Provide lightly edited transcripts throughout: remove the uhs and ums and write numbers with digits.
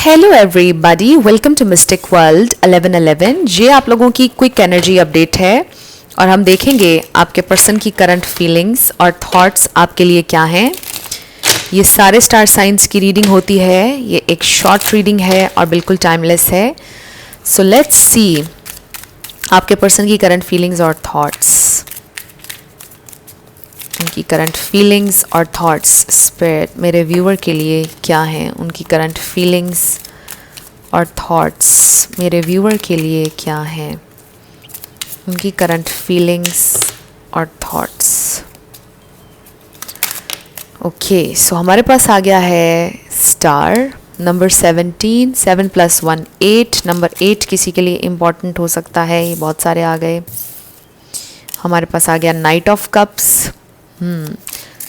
Hello everybody, welcome to mystic world 1111। ये आप लोगों की क्विक एनर्जी अपडेट है और हम देखेंगे आपके पर्सन की करंट फीलिंग्स और थॉट्स आपके लिए क्या हैं। ये सारे स्टार साइंस की रीडिंग होती है, ये एक शॉर्ट रीडिंग है और बिल्कुल टाइमलेस है। सो लेट्स सी आपके पर्सन की करंट फीलिंग्स और थॉट्स, उनकी करंट फीलिंग्स और थॉट्स स्पिरिट मेरे व्यूअर के लिए क्या हैं। उनकी करंट फीलिंग्स और थॉट्स मेरे व्यूअर के लिए क्या हैं। उनकी करंट फीलिंग्स और थॉट्स। ओके, सो हमारे पास आ गया है स्टार नंबर 17, 7 + 1 8। नंबर 8 किसी के लिए इम्पॉर्टेंट हो सकता है, ये बहुत सारे आ गए। हमारे पास आ गया नाइट ऑफ कप्स।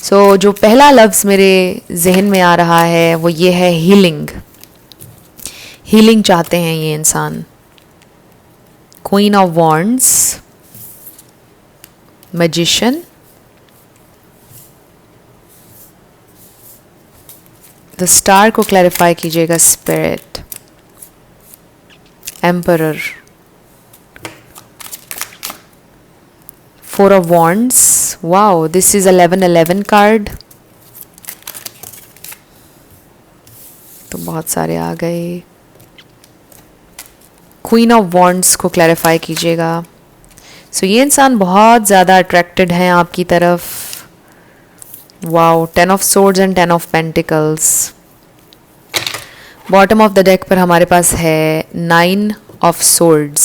सो जो पहला लफ्ज़ मेरे जहन में आ रहा है वो ये है हीलिंग। हीलिंग चाहते हैं ये इंसान। Queen of wands, magician, the star को क्लैरिफाई कीजिएगा spirit, emperor, 4 of Wands. Wow, this is 1111 card. तो बहुत सारे आ गए। क्वीन ऑफ वॉन्ड्स को क्लैरिफाई कीजिएगा। सो ये इंसान बहुत ज़्यादा अट्रैक्टेड हैं आपकी तरफ। Wow, 10 of Swords and 10 of Pentacles। Bottom of the deck पर हमारे पास है 9 of Swords।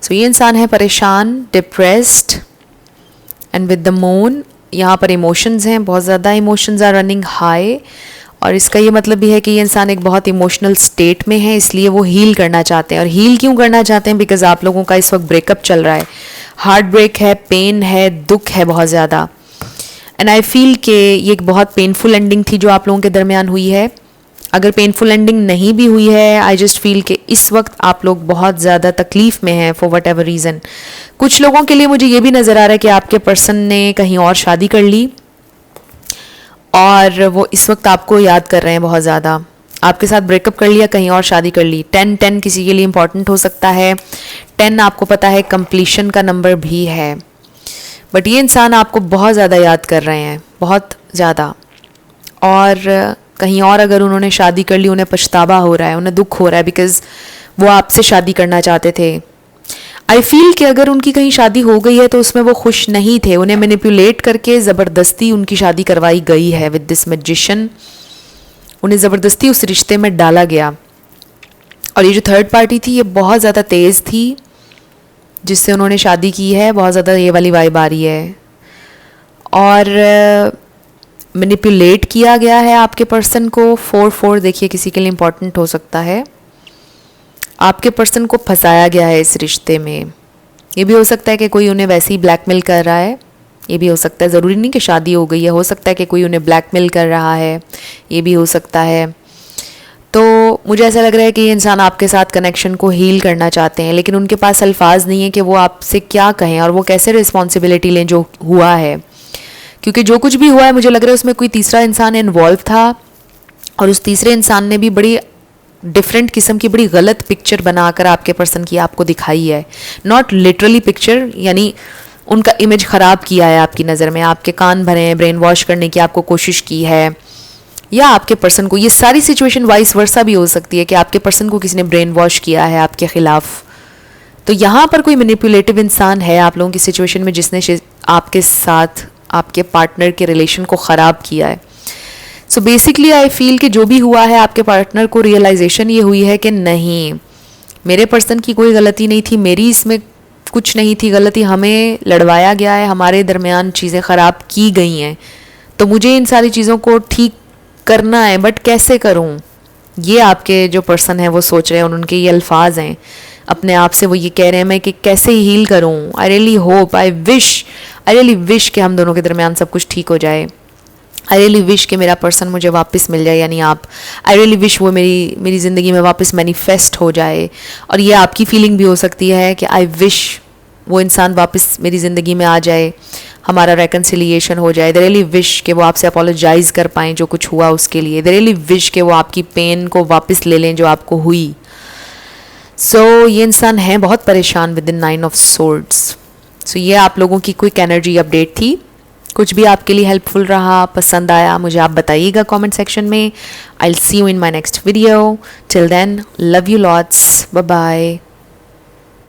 सो ये इंसान है परेशान, depressed and with the moon. यहाँ पर इमोशंस हैं, बहुत ज़्यादा इमोशंस आर रनिंग हाई और इसका ये मतलब भी है कि ये इंसान एक बहुत इमोशनल स्टेट में है, इसलिए वो हील करना चाहते हैं। और हील क्यों करना चाहते हैं? बिकॉज आप लोगों का इस वक्त ब्रेकअप चल रहा है, हार्ट ब्रेक है, पेन है, दुख है बहुत ज़्यादा। एंड आई फील कि ये एक बहुत पेनफुल एंडिंग थी जो आप लोगों के दरमियान हुई है। अगर पेनफुल एंडिंग नहीं भी हुई है, आई जस्ट फील कि इस वक्त आप लोग बहुत ज़्यादा तकलीफ़ में हैं फॉर वट एवर रीज़न। कुछ लोगों के लिए मुझे ये भी नज़र आ रहा है कि आपके पर्सन ने कहीं और शादी कर ली और वो इस वक्त आपको याद कर रहे हैं बहुत ज़्यादा। आपके साथ ब्रेकअप कर लिया, कहीं और शादी कर ली। 10 किसी के लिए इंपॉर्टेंट हो सकता है। 10 आपको पता है कंप्लीशन का नंबर भी है, बट ये इंसान आपको बहुत ज़्यादा याद कर रहे हैं, बहुत ज़्यादा। और कहीं और अगर उन्होंने शादी कर ली, उन्हें पछतावा हो रहा है, उन्हें दुख हो रहा है, बिकॉज़ वो आपसे शादी करना चाहते थे। आई फील कि अगर उनकी कहीं शादी हो गई है तो उसमें वो खुश नहीं थे, उन्हें मैनिपुलेट करके ज़बरदस्ती उनकी शादी करवाई गई है विद दिस मैजिशियन। उन्हें ज़बरदस्ती उस रिश्ते में डाला गया। और ये जो थर्ड पार्टी थी ये बहुत ज़्यादा तेज़ थी जिससे उन्होंने शादी की है, बहुत ज़्यादा ये वाली वाइब आ रही है। और मैनिपुलेट किया गया है आपके पर्सन को। 4 देखिए किसी के लिए इम्पॉर्टेंट हो सकता है। आपके पर्सन को फंसाया गया है इस रिश्ते में। ये भी हो सकता है कि कोई उन्हें वैसे ही ब्लैकमेल कर रहा है, ये भी हो सकता है। ज़रूरी नहीं कि शादी हो गई है, हो सकता है कि कोई उन्हें ब्लैकमेल कर रहा है, ये भी हो सकता है। तो मुझे ऐसा लग रहा है कि ये इंसान आपके साथ कनेक्शन को हील करना चाहते हैं, लेकिन उनके पास अल्फाज नहीं है कि वो आपसे क्या कहें और वो कैसे रिस्पॉन्सिबिलिटी लें जो हुआ है। क्योंकि जो कुछ भी हुआ है मुझे लग रहा है उसमें कोई तीसरा इंसान इन्वॉल्व था और उस तीसरे इंसान ने भी बड़ी डिफरेंट किस्म की बड़ी गलत पिक्चर बनाकर आपके पर्सन की आपको दिखाई है। नॉट लिटरली पिक्चर, यानी उनका इमेज ख़राब किया है आपकी नज़र में, आपके कान भरे हैं, ब्रेन वॉश करने की आपको कोशिश की है, या आपके पर्सन को। ये सारी सिचुएशन वाइस वर्सा भी हो सकती है कि आपके पर्सन को किसी ने ब्रेन वॉश किया है आपके ख़िलाफ़। तो यहाँ पर कोई मैनिपुलेटिव इंसान है आप लोगों की सिचुएशन में जिसने आपके साथ आपके पार्टनर के रिलेशन को ख़राब किया है। सो बेसिकली आई फील कि जो भी हुआ है आपके पार्टनर को रियलाइजेशन ये हुई है कि नहीं, मेरे पर्सन की कोई गलती नहीं थी, मेरी इसमें कुछ नहीं थी गलती, हमें लड़वाया गया है, हमारे दरमियान चीज़ें ख़राब की गई हैं, तो मुझे इन सारी चीज़ों को ठीक करना है, बट कैसे करूं? ये आपके जो पर्सन है वो सोच रहे हैं और उनके ये अल्फाज हैं अपने आप से। वो ये कह रहे हैं मैं कि कैसे हील करूं। I really hope, I really wish कि हम दोनों के दरमियान सब कुछ ठीक हो जाए। आई रियली विश कि मेरा पर्सन मुझे वापस मिल जाए, यानी आप। आई रियली विश वो मेरी ज़िंदगी में वापस मैनिफेस्ट हो जाए। और ये आपकी फीलिंग भी हो सकती है कि आई विश वो इंसान वापस मेरी ज़िंदगी में आ जाए। हमारा रेकन्सिलिएशन हो जाए, दे रियली विश कि वो आपसे अपोलोजाइज़ कर पाएँ जो कुछ हुआ उसके लिए, दे रियली विश कि वो आपकी पेन को वापस ले लें जो आपको हुई. सो ये इंसान है बहुत परेशान विद इन 9 ऑफ सोर्ड्स. सो ये आप लोगों की क्विक एनर्जी अपडेट थी. कुछ भी आपके लिए हेल्पफुल रहा, पसंद आया, मुझे आप बताइएगा कमेंट सेक्शन में. I will see you in my next video. Till then, love you lots. Bye bye.